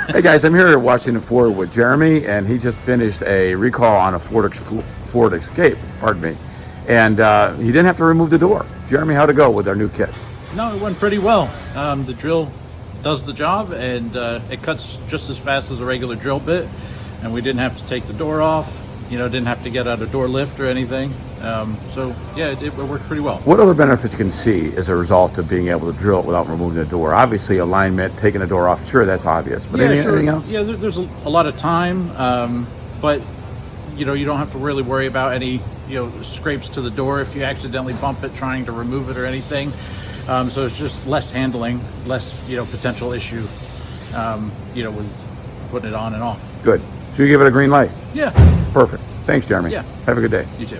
Hey guys, I'm here at Washington Ford with Jeremy, and he just finished a recall on a Ford Escape, pardon me, and he didn't have to remove the door. Jeremy, how'd it go with our new kit? No, it went pretty well. The drill does the job, and it cuts just as fast as a regular drill bit, and we didn't have to take the door off. Didn't have to get out a door lift or anything. So yeah, it worked pretty well. What other benefits you can see as a result of being able to drill it without removing the door? Obviously, alignment, taking the door off, sure, that's obvious, but anything else? Yeah, there's a lot of time, but you don't have to really worry about any scrapes to the door if you accidentally bump it trying to remove it or anything. So it's just less handling, less potential issue, with putting it on and off. Good. So you give it a green light? Yeah. Perfect. Thanks, Jeremy. Yeah. Have a good day. You too.